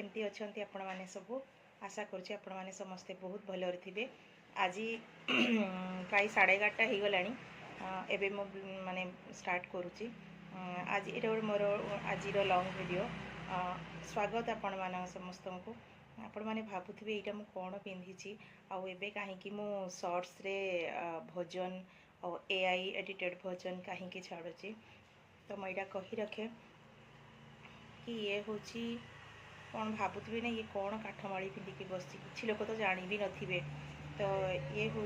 केमती अच्छे आपण मैंने सबू आशा करुँचे आपण मैंने समस्ते बहुत भलरे थे। आज प्राय 11:30 हो गला एबे मो माने स्टार्ट करुँची आज ये मोर आज लॉन्ग वीडियो। स्वागत आपण मान समस्त को। आपण मैंने भावुवे यहाँ मुझे कौन पिंधि आउ एबे कहीं मु शॉर्ट्स रे भजन और AI एडिटेड भजन कहीं छाड़ुची। तो मुझे कही रखे कि ये हूँ कौन भावुवे ना ये कौन काठमाड़ी पिंधिकी बस किसी लोग तो जानी भी नथिबे। तो ये हूँ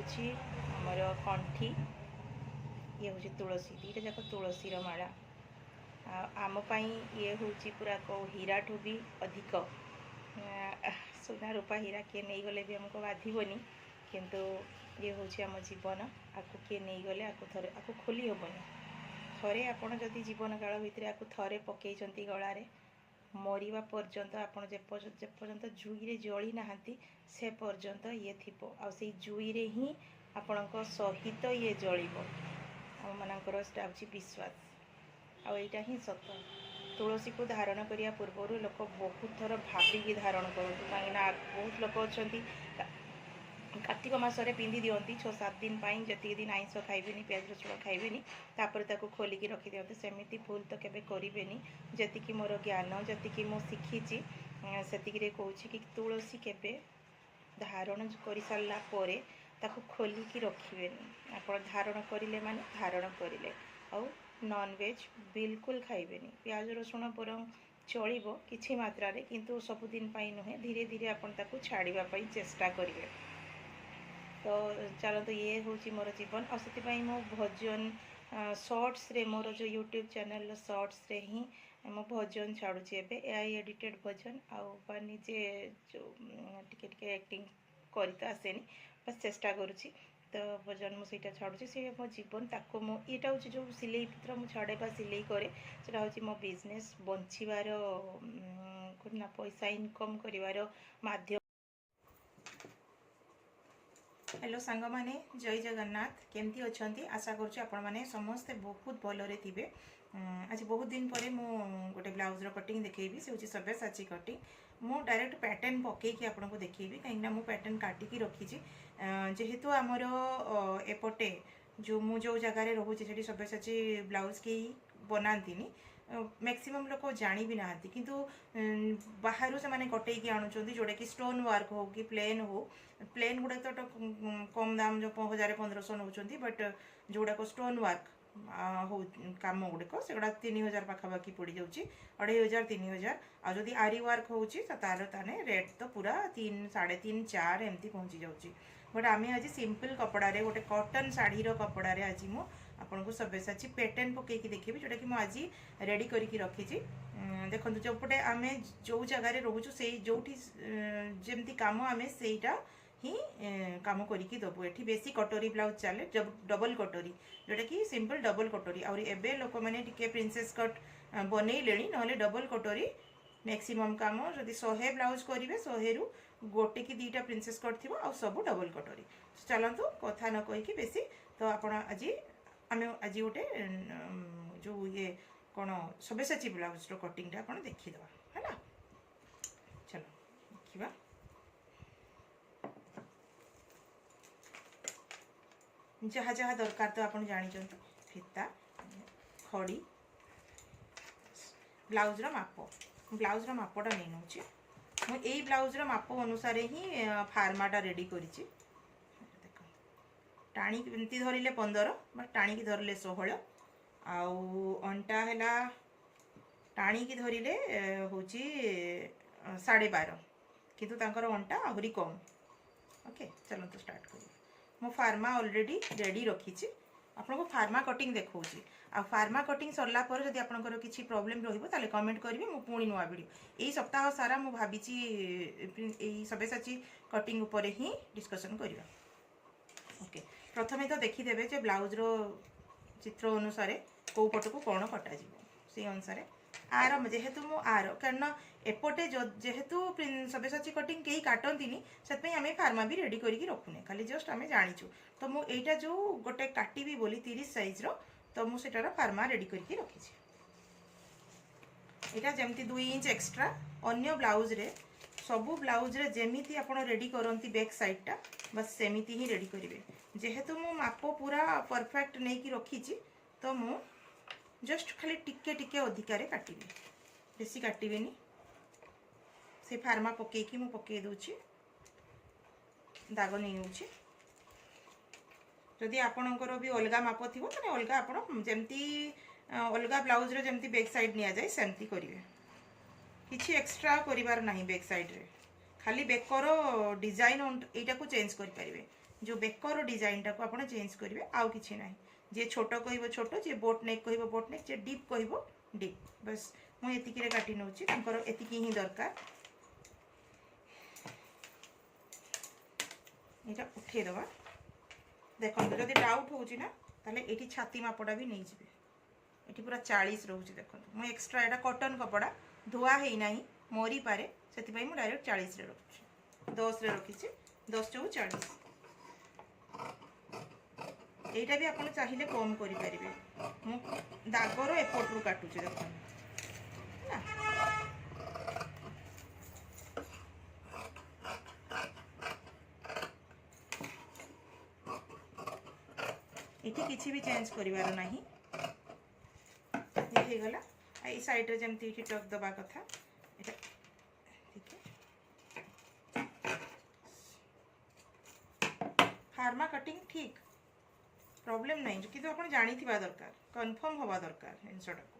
आमर कंठी, ये हूँ तुलसी, दीटा जाक तुलसी माला आमपाई ये हूँ पूरा को हीरा ठू भी अधिक सोना रूपा हीरा किए नहीं गले भी आमको बाधबनी, किंतु ये हूँ आम जीवन आपको किए नहीं गले आपको खोली हेबनी। थरे आपड़ जदि जीवन काल भितर आपको थरे पकई गलारे मरिबा पर्यंत आपड़ जेपर्यंत जुईरे जली नहांती से पर्यंत ये थिबो आ से जुईरे ही आपणक सहित ये जलिबो। आम मानकर विश्वास आईटा ही सत। तुलसी को धारण करिया पूर्व लोक बहुत थर भाविकी धारण करूँ कहीं बहुत लोक अच्छा कार्तिक मासरे पिंधि दियंती 6-7 दिन जी दिन आइंस खाइबेनी प्याज रसुण खाइबेनी तापर ताको खोलिकी रखी दियंती। सेमिति भूल तो केबे करिबेनी। जतिकी मोर ज्ञान जतिकी मो शिखिची सेतिकी कहूँ कि तुलसी केबे धारण कर सारा परे ताको खोलिकी रखिबेनी। आप धारण करिले माने धारण करिले आउ नॉनवेज बिल्कुल खाइबेनी। प्याज रसुण बरং चलिबो किछि मात्रा रे, किंतु सबुदिन पाई नुहे, धीरे धीरे आपण ताको छाड़िबा पई चेष्टा करिवे। तो चलते ये हूँ मोर जीवन और से मो भजन शॉर्ट्स रे मोर जो यूट्यूब चैनल शॉर्ट्स रे ही मो भजन छाड़ुची एबे AI एडिटेड भजन आउ निजे जो टिके एक्टिंग करी तो आसेनी बस चेष्टा करुँची। तो भजन मुझे छाड़ुची से मो जीवन ताको मो यहाँ हूँ जो सिलाई पत्र मुझे छाड़े बा सिलाई करे से हूँ मो बिजनेस बंचार ना पैसा इनकम करिवार माध्यम। हेलो सांग माने जय जगन्नाथ, केमती अच्छी आशा करुँचे आपण मैंने समस्ते बहुत भलरे थे। आज बहुत दिन पर मु गोटे ब्लाउजर कटिंग देखी से हूँ सब्यसाची कटिंग। मु डायरेक्ट पैटर्न पकईकि आपको देखी कहीं मु पैटर्न काटिकी रखी जेहेतु आमर एपटे जो मु जो जगार रोचे से सब्यसाची ब्लाउज कहीं बनाती मैक्सिमम लोग जानी भी नहांती, किंतु बाहर से माने कटेकी आणुचंती जोड़ा कि स्टोन वर्क हो कि प्लेन हो। प्लेन गुड़ा तो कम दाम जो 1000-1500 नौकरी, बट जोड़ाक स्टोन वर्क हो कम गुड़िक से 3000 पाखापाखि पड़ जाऊँगी, 2500-3000। आदि आरी वर्क हो तार ताने रेट तो पूरा 3-3.5-4 एमती पहुँची जाऊँगी। बट आम आज सिंपल कपड़े गोटे कॉटन शाढ़ीर कपड़े आज मु आपन को सब्यसाची पैटर्न पकईकि देखी जोटा कि आज रेडी करके रखी। देखो जोपटे आम जो जगार रोचु से जो जमती कम आम सेटा ही कम करके दबु। ये बेसी कटोरी ब्लाउज चले डबल कटोरी जोटा कि सिंपल डबल कटोरी आउरी एबे लोक मैंने टिके प्रिंसेस कट बनइले ना डबल कटोरी मैक्सिमम कम जदि 100 ब्लाउज करेंगे 100 रु गोटे कि 2टा प्रिंसेस कट थी आ सब डबल कटोरी। चलतु कथा न कहीकि बेसी तो आप आज आम आज गोटे जो ये कौन सब्यसाची ब्लाउज कटिंग आप देखीद है। चलो देखा जहाँ जहाँ दरकार तो आप जानी फीता खड़ी ब्लाउजर ब्लाउजर मापटा नहीं नौची मुझे ब्लाउजर माप अनुसार ही फार्माटा रेडी करी। देख टाणी एमती धरले 15 टाणी धरले 16 आउ अंटा है टाणी धरले हूँ 12.5 किंतु तांकर अंटा आहरी कम। ओके चलते स्टार्ट करिए। मो फार्मा ऑलरेडी रेडी रखी आपको फार्मा कटिंग देखा आ फार्मा कटिंग सरला पर जदि आपनकर किसी प्रॉब्लम रहिबो ताले कमेंट करिवे मु पुणी नुआ वीडियो एई सप्ताह सारा मु भाबिची एई सब्यसाची कटिंग ऊपर ही डिस्कशन करिवा। ओके प्रथमे तो देखी देबे जे ब्लाउज रो चित्र अनुसार को पट को कौन कटा जीवो से अनुसार आर जेहेतु मु आर कारण एपटे जेहेतु सब्यसाची कटिंग कहीं काटती से आम फार्मा भी रेडी करके रखुने खाली जस्ट आम जाचु। तो मु एटा जो गोटे काटिबी बोली 30 साइज रो तो मुझे फार्मा रेडी करके रखी। यहाँ जमती 2 इंच एक्सट्रा अन्य ब्लाउज रे सबू ब्लाउज रे जेमिति आपण रेडी करंती बैक साइड टा बस सेमिति ही रेडी करिवे। जेहेतु मु माप पूरा परफेक्ट नहीं कि रखी तो मु जस्ट खाली टिके टिके अधिकार काटिबे, बेसी काटिबेनी। से फार्मा पकेकी मु पके दूची, दाग नहीं होची। जदि आपणकर भी अलगा माप थिबो माने अलगा आपण जेमती अलगा ब्लाउज रे जेमती बैक साइड निया जाय सेमती करिवे। किछि एक्स्ट्रा करिवार नाही बैक साइड रे, खाली बेकर डिजाइन एटा को चेंज करि परिवे। जो बेकर डिजाइन टा को आपण चेंज करिवे, आउ किछि नाही। जे छोट कहबो छोट, जे बोट नेक कहबो बोट नेक, जे डीप कहबो डीप। बस मु एतिकी रे काटी नउची, तंकर एतिकी ही दरकार। एटा उठे दवा। देखो जदि डाउट होउची ना ताले एठी छाती मापड़ा भी नहीं जिवे। एठी पूरा 40 रहउची। देखो मु एक्स्ट्रा एटा कॉटन कपड़ा धोआ हेई नाही, मोरी पारे, सेति पई मु डायरेक्ट 40 रे रखुची। 10 रे रखिची, 10 चौ 40। एटा भी आपण चाहिले कम करि परिबे। मु दागर एपट रु काटुची। देखो ना इठी किछि भी चेंज करिवार नाही। ये हे गला आई साइड रे जेमती इठी टक दबा कथा एटा ठीक है। फार्मा कटिंग ठीक प्रॉब्लम नहीं, किंतु आपण जानि थिबा दरकार, कंफर्म होबा दरकार इनसोटा को।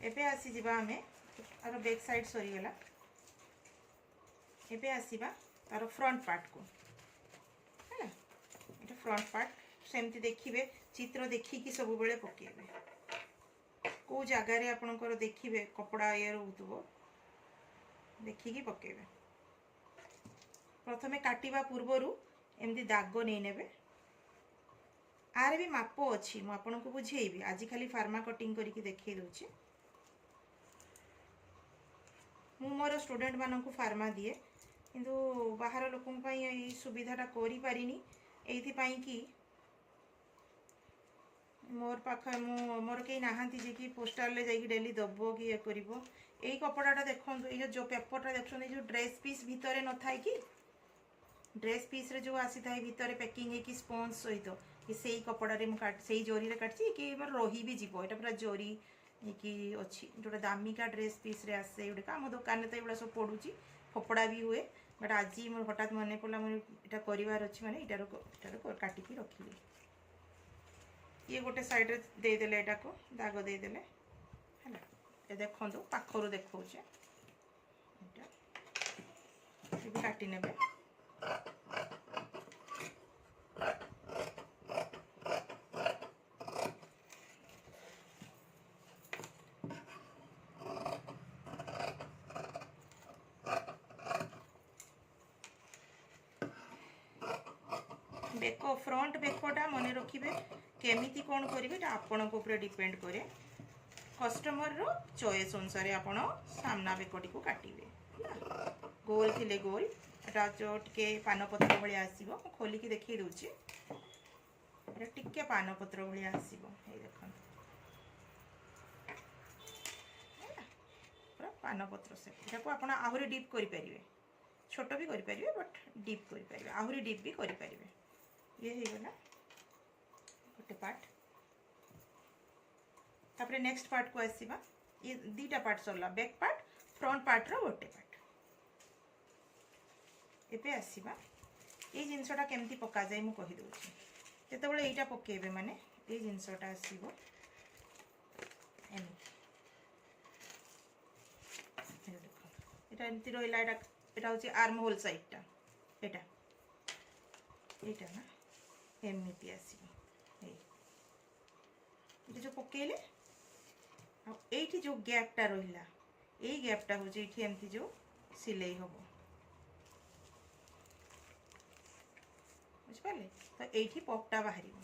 एबे आसी जिबा हमें आरो बैक साइड सरी गला। एबे आसीबा तारो फ्रंट पार्ट को है ना। एटा फ्रंट पार्ट सेमती देखिए, चित्र देखिकी सब बेले पकेबे। को जगार आपणकर देखिए कपड़ा ये रोथबो देखिकी पकेबे। प्रथमे काटिबा पूर्वरु एमती दाग नहीं नेबे। आर भी माप अच्छी, मु आपनको बुझेइबी। आज खाली फार्मा कटिंग करके देखै दोछि। मु मोर स्टूडेंट मानकु फार्मा दिए, किंतु बाहर लोकन पई ए सुविधाटा करि पारिनी। एथि पई कि मोर पाख मोर कहीं नहांती जे कि पोस्टाल ले जाई डेली दबो कि ये करिवो। एई कपड़ाटा देखंतु, ए जो पेपरटा देखछन, ए जो ड्रेस पीस भितरे न थाय कि ड्रेस पीस रे जो आसी थाय भितरे पैकिंग है कि स्पंज सहित कि सेई कपड़ा रे मु काट सेई जोरी रे काटची कि मोर रही भी जीवो। एटा पूरा जोरी कि अछि, जोटा दामिका ड्रेस पीस रे आसे। एउडा हम दुकान रे त एउडा सब पडुची, फोपड़ा भी हुए। बट आज मोर हठात मने पडला मोर एटा करिवार अछि, माने एटारो काटी की रखिली। ये गोटे साइड रे दे देले, एटा को दाग दे देले हैला। ए देखंतु पाखरु देखौचे, एटा ये काटी नेबे। बेक फ्रंट बेकटा मन रखिए केमिति कौन करेंगे आपण ऊपर डिपेंड करे। कस्टमर रो चॉइस अनुसार आपण सामना बेकटी को काटिबे। गोल थिले गोल, एटा जो टिके पानपत्र भलिया आसीबो। मु खोली की देखि दोछि, एटा टिके पानपत्र भलिया आसीबो। ए देखन पूरा पानपत्र से एटा को आपण आहुरी डीप करि परिबे। छोट भी करि परिबे, बट डीप करि परिबे, आहुरी डीप भी करि परिबे। ये हे गला गोटे पार्ट। तापरे नेक्स्ट पार्ट को आसीबा। ये दीटा पार्ट सरला, बैक पार्ट फ्रंट पार्ट रो गोटे पार्ट। एबे आसीबा ए जिंसटा केमती पका जाय मु कहि दोछि। जेते बेले एटा पकेबे माने ए जिंसटा आसीबो एमी। एटा एमती रोइला, एटा होछि आर्म होल साइडटा। एटा ना एमती आसीबो। ये जो पकेले एठी जो गैपटा रहिला, ए गैपटा होछि एठी एमती जो सिलाई हबो, बुझिपाले। तो एठी पपटा बाहरिबो,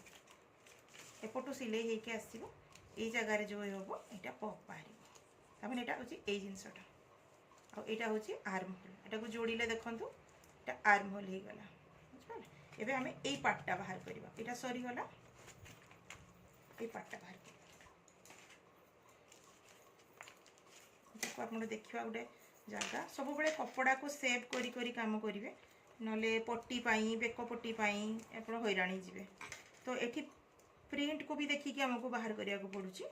एपटू सिलाई हेके आसीबो। ए जगह रे जो हबो एटा पप बाहरिबो। तामे एटा होछि ए जिंसटा, आ एटा होछि आर्म होल। एटा को जोड़िले देखंतु एटा आर्म होल हे गला, बुझिपाले। एबे हमें ए पार्टटा बाहर करबा। एटा सरी गला, ए पार्टटा बाहर करबा। देखो आपण देखिबा गोटे जगह सब बड़े कपड़ा को सेव करी करी काम करेंगे नले पट्टी पाई बेक पट्टी पाई आप हैराणी जी। तो ये प्रिंट को भी देखिए आमको बाहर करने को पड़ुची।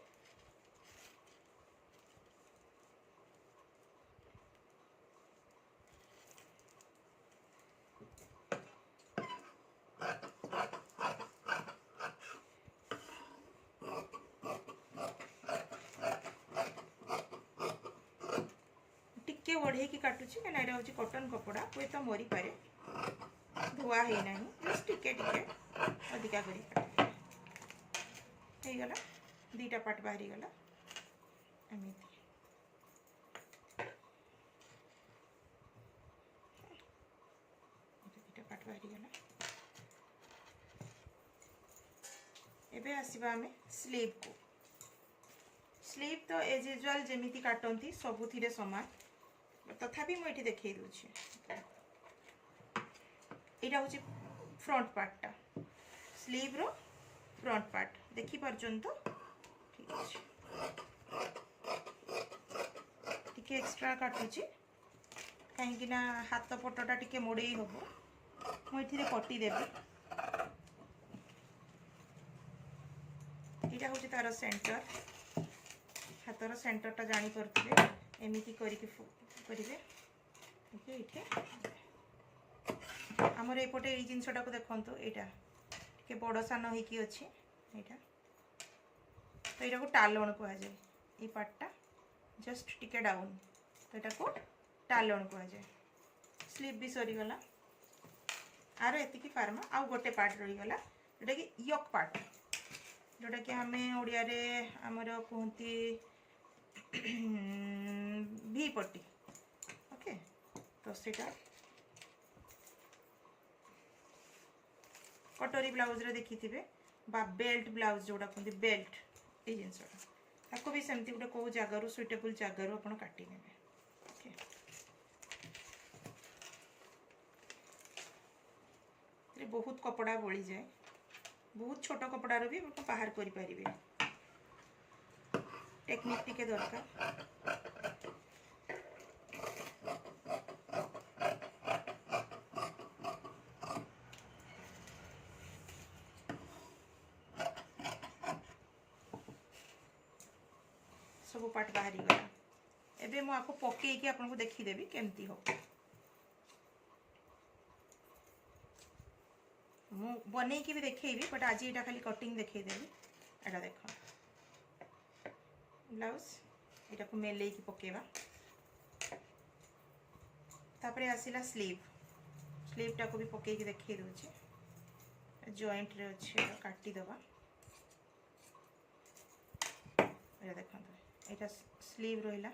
टिके बढ़े कि काटुची क्या यहाँ हूँ कटन कपड़ा हुए तो मरी पारे धुआ है ना टिके टिके अधिका कर गला दीटा पार्ट बाहरी गला एमती दीटा पार्ट बाहरी गला। एबे आसीबा आमे स्लीव को। स्लीव तो एज यूजुअल जेमिति काटंती सबुथिरे समान तथापि मु एठी देखै दूछि। एटा होछि फ्रंट पार्टटा स्लीव रो फ्रंट पार्ट देखि परछन तो ठीक अछि। टिके एक्स्ट्रा काटुछि कहीं ना हाथ पटटा टिके मोड़ेई हबो मु एठी पट्टी देबी। एटा होछि तार सेंटर हाथर सेंटरटा जानी परथिबे एमिति करिके करिवे। ये आमर एपटे ये जिनसटा को देखो यहाँ टे बड़ सान हो अच्छी यहाँ तो यहाँ को टालन कह जाए ये पार्टा जस्ट टिके डाउन तो यहाँ को टालन कह जाए। स्लीव भी सरीगला आर एति फार्मा आउ गोटे पार्ट रहीगला जोटा कि यक पार्ट जोटा कि आम ओडिया रे आमर कहती भी पट्टी ओके। तो सेटा कटोरी ब्लाउज रे देखी थे बा बेल्ट ब्लाउज जोड़ा कहते बेल्ट ये जिनसा भी सेमती गोटे कौ जगार सुइटेबल जगार आप काटी ने ओके। बहुत कपड़ा बड़ी जाए बहुत छोट कपड़ार भी आप बाहर करें टेक्निक टिके दरकार। सब पार्ट बाहरी गला एबे मु आपको पकेइकी आपको देखीदेवी केमती हो। मु बनईकी भी देखी बट आज यहाँ खाली कटिंग देखीदेवी। एटा देख ब्लाउज यहाँ को मेल पकेवा तापरे आसिला स्लीव स्लीवटा को भी पकेइकी देखी दूचे जॉइंट रे अच्छे काटिदेवा। ये देखो यहाँ स्लीव रहा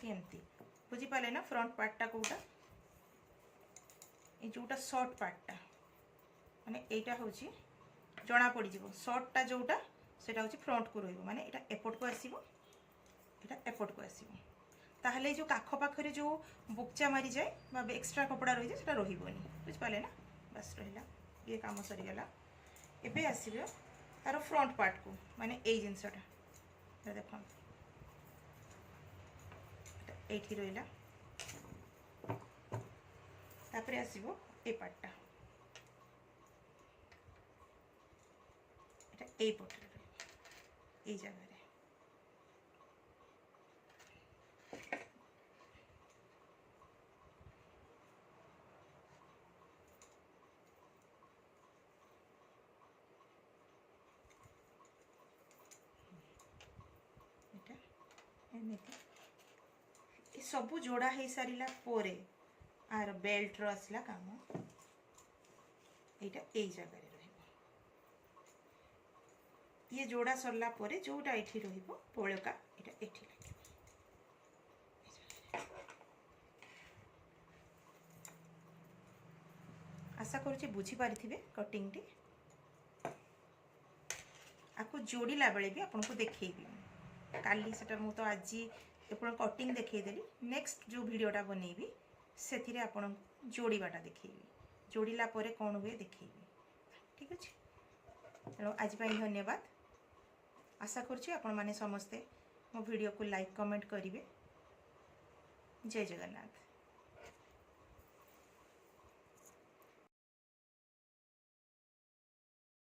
एमती बुझीपारे ना फ्रंट पार्टा कौटा जोटा शॉर्ट पार्टा माने एटा होची जना पड़ जाव शर्टटा जोटा सेटा होची फ्रंट को रहिबो माने एटा एपट को आसीबो एटा एपट को आसीबो ताहले जो काख पाखरे जो बुकचा मारी जाए बा एक्स्ट्रा कपड़ा रही जाए सेटा रहिबोनी बुझ पाले ना बस रहिला ये काम सरी गला। एबे आसीबो तार फ्रंट पार्ट को माने ए जिनसटा देखो एठी रहिला तापरे आसीबो ए पार्टटा ए पटे ए जगह सबू जोड़ा हो सारा पोरे आर बेल्ट रो आसला काम यहाँ ए जगह ये जोड़ा सरला पोरे जोटा एठी रहिबो पोळका एटा एठी लागिबो। आशा करूची बुझी पारिथिबे कटिंग टी आपको जोड़ीला बेले भी आपन को देखैबी काली सेटा मु तो आज आपन कटिंग देखैदेली नेक्स्ट जो वीडियोटा बनैबी सेथिरे आपन जोड़ीबाटा देखैबी जोड़ीला पोरे कोन हुए देखैबी ठीक अछि। आज धन्यवाद आशा करुँच आपण मैंने समस्ते मो वीडियो को लाइक कमेंट करेंगे। जय जगन्नाथ।